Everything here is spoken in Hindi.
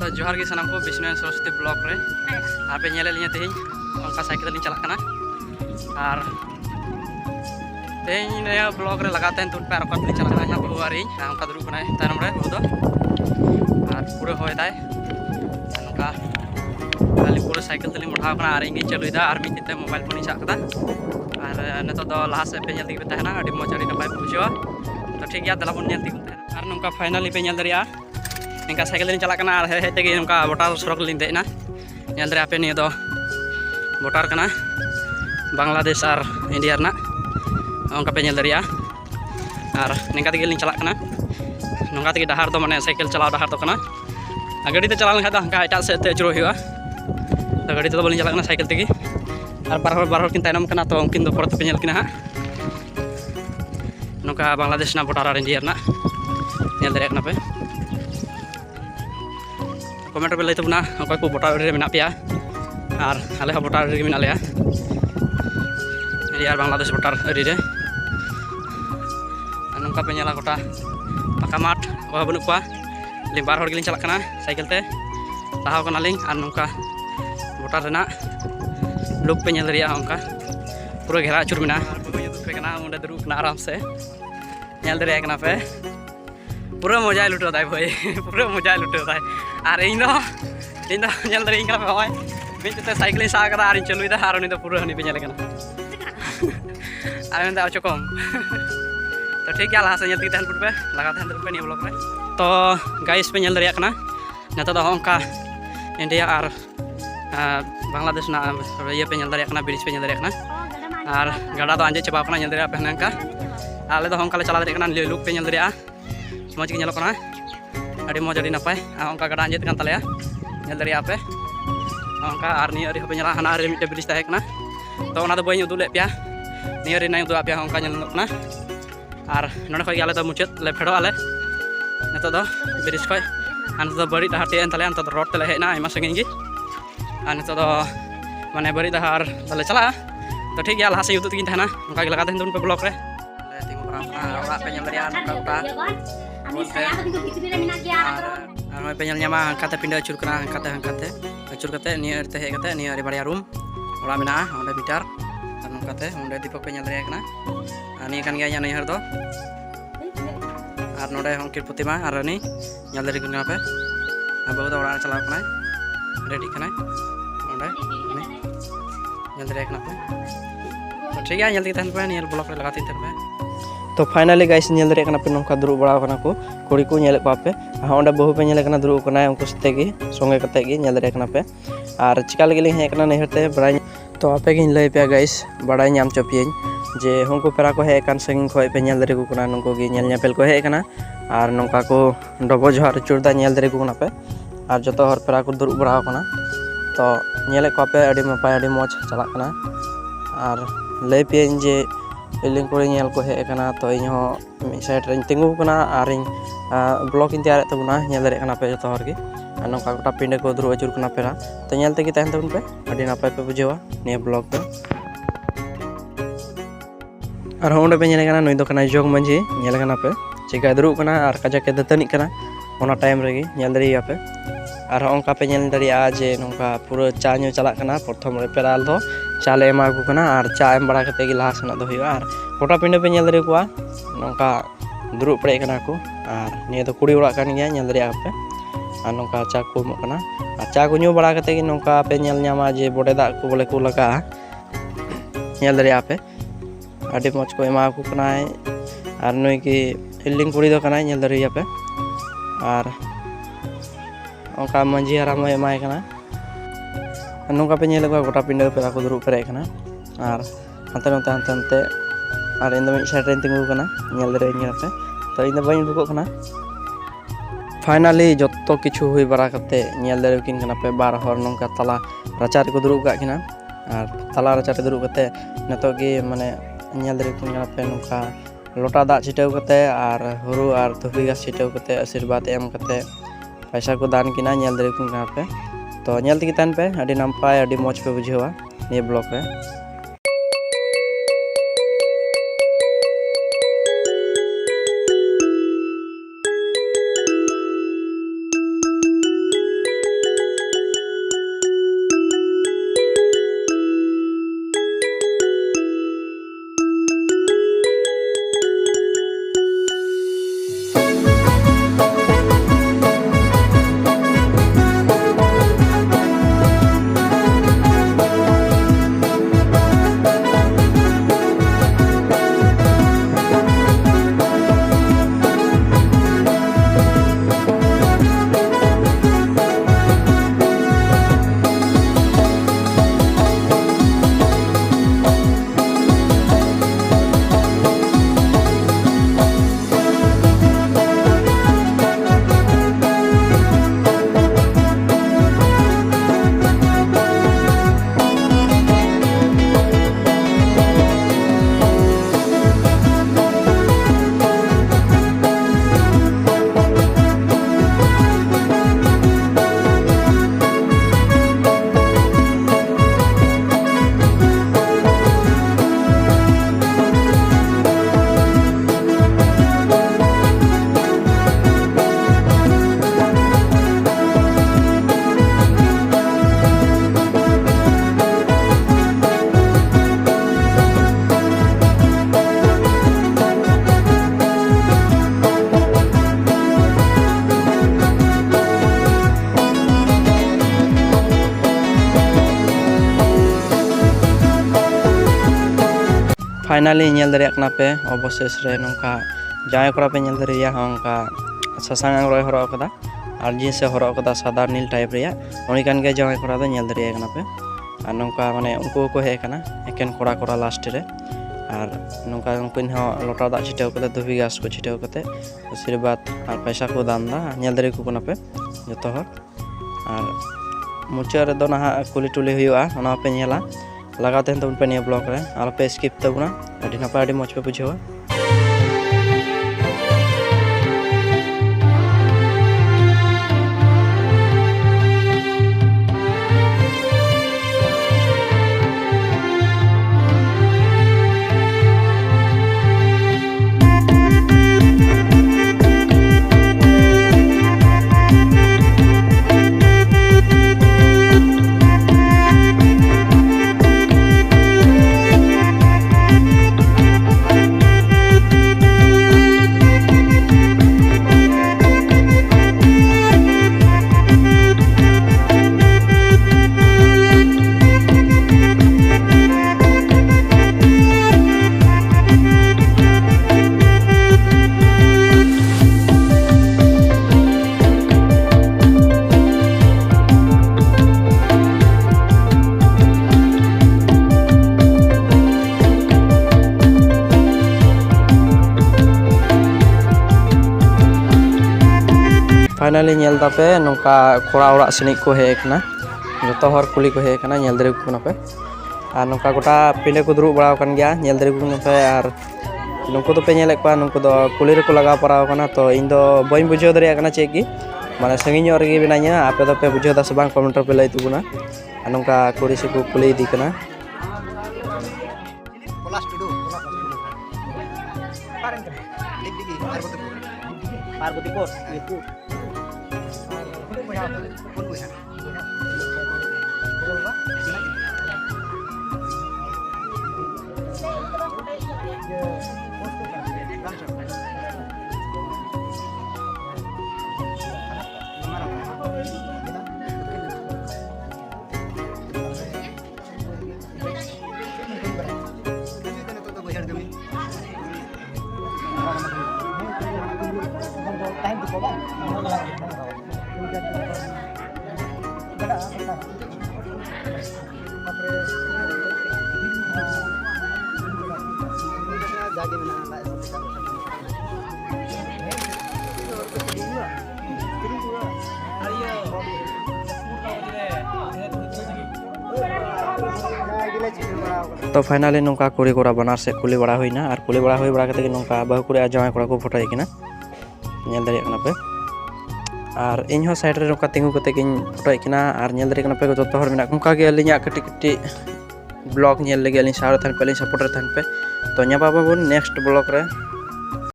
तो जोहार के सानाम को विष्णु सरस्वती ब्लॉक रे आपे नेले लिया तेज उनका साइकिल लिंग चला करना और तेज नया ब्लॉक रे लगाते हैं तुम पे और कतली चला करना बहु आ रही उनका दुरुक बनाए तारम रे बहु दो और पूरे होए दाए उनका खाली पूरे साइकिल तली उठाव करना और इंगे चलुदा और मिते मोबाइल फोन चाक कदा और नेतो दो लाहा से पे नेल दिबे तहना अडी मजा अडी नपाय बुझवा तो ठीक गया दला बन नेल दिबे तहना और नोंका फाइनली पे नेल दरिया इनका साइकिल लिंग चला करना और हे तेगे नोंका बोटार सड़क लिंग देना नेल दरिया पे नियो दो बोटार करना बांग्लादेश और इंडिया रना उनका पे नेल दरिया और निंका तेगे लिंग चला करना नोंका तेगे डहार दो माने साइकिल चलाव डहार तो करना गाड़ी ते चला लेखा दा हंका एटा से ते अचुरो हुआ तो गाड़ी ते बलिंग चला करना साइकिल तेगे और बार किन तायनम करना तो उनकिन दो परत पे नेल किना हा नोंका बांग्लादेश ना बोटार और इंडिया रना नेल दरिया करना पे कमेंट पे लई तबना अकय को बोटार रे मेना पेया और आले हो बोटार रे मेना लेया इंडिया बांग्लादेश बोटार रे रे नोंका पे नेला गोटा पका माठ वह बनु को लिंग बार हर गिलिंग चला करना साइकिल ते लाहाव करना लिंग और नोंका बोटार रेना लुक पे नेल दरिया उनका पूरा घेरा अचुर मेना पे करना उंडे दुरुक ना आराम से नेल दरिया करना पे पूरा मजा लुटो दाय भाई पूरा मजा लुटो दाय और इन दो नेल दरिया करना पे होय मिते साइकिल सा करा और चलुदा और उनी दो पूरा हनी पे नेल करना और मैं दो चकम तो ठीक है लाहा से नेल तहन पे लगा तहन पे नि ब्लॉक रे तो गाइस पे नेल दरिया करना नेता दो उनका इंडिया और बांग्लादेश ना ये पे नेल दरिया करना ब्रिज पे नेल दरिया करना और गाड़ा दो आंजे चबा करना नेल दरिया पे हनका आले दो उनका ले चला दरिया करना लुक पे नेल दरिया मज के नेलो करना अड़ी मज अड़ी नपाय उनका गाड़ा आंजे तकन तलेया नेल दरिया पे उनका और निया रे पे नेला हना रे मिटे ब्रिज ताहे करना तो ओना दो बई उदु ले पिया निया रे नाय उदु आपिया उनका नेल करना और नोडे खय आले दो मुचत ले फेडो आले नेतो दो ब्रिज खय आन तो बड़ी डहार ते तले आन तो रोड तले हेना आयमा संगिन गी आन तो माने बड़ी डहार तले चला तो ठीक गया लाहा से उदु तकिन थाना उनका लगा देन पे ब्लॉक रे ले तिंगु ओरा पे नेल दरिया उनका उटा और मैं पे नेल ᱧᱟᱢᱟ हंकाते पिंडा अचुर कना हंकाते अचुर कते निया ते हे कते निया रे बाड़िया रूम ओरा मेना ओंडे मीटर और नोंकाते ओंडे दीपक पे नेल दरिया कना आनी कान गया नैहर दो और नोडे हंकिर प्रतिमा और आनी नेल दरिया कना पे अब दो ओरा चला कना रेडी कना ओंडे नेल दरिया कना पे तो ठीक है नेल दी तहन पे नेल ब्लॉक रे लगाती तहन पे तो फाइनली गाइस नेल दरिया कना पे नोंका दुरुब बड़ा कना को कुड़ी को नेल को पे ओंडे बहु पे नेल कना दुरुब कना उनको सते गी संगे कते गी नेल दरिया कना पे और चिका लगे लिंग हे कना नैहर ते बड़ा तो आपे गिन लई पे गाइस बड़ा नाम चपियन जे हुनको पेरा को हे कान संगिन खय पे नेल दरिया को कना नुनको गी नेल नेपेल को हे कना और नोंका को डबो जोहार चुरदा नेल दरिया को कना पे और जतो हर पेरा को दुरुब बड़ा कना तो नेले को पे अडी नपाय अडी मौज चला कना और लई पे जे बिल्डिंग को नेल को हे कना तो इन हो मि साइड रे तिंगु कना और इन ब्लॉक इन तैयार तबना नेल दरिया कना पे जतो हर गे और नोंका गोटा पिंडे को दुरुब अचुर कना पेरा तो नेल तेगी तहन तबन पे अडी नपाय पे बुझेवा ने ब्लॉक पे और होंडे पे नेल कना नई दो कना जोग मंजी नेल कना पे चिका दुरुब कना और काजा के दतनी कना ओना टाइम रेगी नेल दरिया पे और उनका पे नेल दरिया जे नोंका पूरा चा न्यू चला कना प्रथम रे पेराल दो चाले एमा को कना और चा एम बड़ा कते गी लाहा सना दो हुआ और गोटा पिंडे पे नेल दरिया को नोंका दुरुब पड़े कना को और निया तो कुड़ी ओड़ा कान गया नेल दरिया पे और नोंका चा को मो कना और चा को न्यू बड़ा कते गी नोंका पे नेल न्यामा जे बोडे दा को बोले को लगा नेल दरिया पे अडी मौज को एमा को कना और नई की हिलिंग कुड़ी दो कना नेल दरिया पे और उनका मंजी हराम एमाय कना नोंका पे नेल को गोटा पिंडे पेरा को दुरुब पेरे कना और हांते नते और इन दो मिड साइड रे तिंगु कना नेल दरिया नेल पे तो इन दो बई दुको कना फाइनली जत्तो किछु हुई बरा कते नेल दरिया किन कना पे बार हर नोंका तला राचा रे को दुरुब का किना और तला राचा रे दुरुब कते नतो गे माने नेल दरिया किन कना पे नोंका लोटा दाग छिटाव कते और हुरु और धुबी गाछ छिटाव कते आशीर्वाद एम कते पैसा को दान किना नेल दरिया किन कना पे तो नेल तगी तहन पे अडी नपाय अडी मौज पे बुझेवा ने ब्लॉक रे फाइनली नेल दरिया कना पे अवशेष रे नोंका जाय कोड़ा पे नेल दरिया होंका ससांग आंगरोय हरो कदा और जींस से हरो कदा सादा नील टाइप रिया उनी कान गे जाय कोड़ा दो नेल दरिया कना पे और नोंका माने उनको को हे कना एकेन कोड़ा कोड़ा लास्ट रे और नोंका उनकिन हो लोटा दा छिटाव कते धुबी घास को छिटाव कते उसके बाद और पैसा को दान दा नेल दरिया को कना पे जतो हर और मुचा रे दो ना कुली टुली हुआ ओना पे नेला लगाते हैं तो उन पे निया ब्लॉग रे आलो पे स्किप तबुना अडी नपा अडी मौज पे बुझेवा फाइनली नेल दापे नोंका कोड़ा ओड़ा सनिक को हे कना जतो हर कुली को हे कना नेल दरे को पे और नोंका गोटा पिंडे को दुरुब बड़ा कन गया नेल दरे को पे और नुको तो पे नेले को नुको दो कुली रे को लगा पड़ा कना तो इन दो बई बुझो दरिया कना चेक गी माने संगिन रे गे बिनाया आपे दो पे बुझो दा से बांग कमेंट पे लई तुगुना और नोंका कुड़ी से को कुली दी कना पार्वतीपुर तो फाइनली नोंका कुड़ी कोड़ा बनार से कुली बड़ा हुई ना और कुली बड़ा हुई बड़ा कते नोंका बहु कुड़ी जाय कोड़ा को फोटो किना नेल दरिया कना पे और इन हो साइड रे नोंका तिंगु कते किन फोटो किना और नेल दरिया कना पे जतो हर मिना नोंका गे अलिया कटी कटी ब्लॉग नेल लगे अलिन सारे थान पे सपोर्टर थान पे तो न्यापा बाबू नेक्स्ट ब्लॉग रे।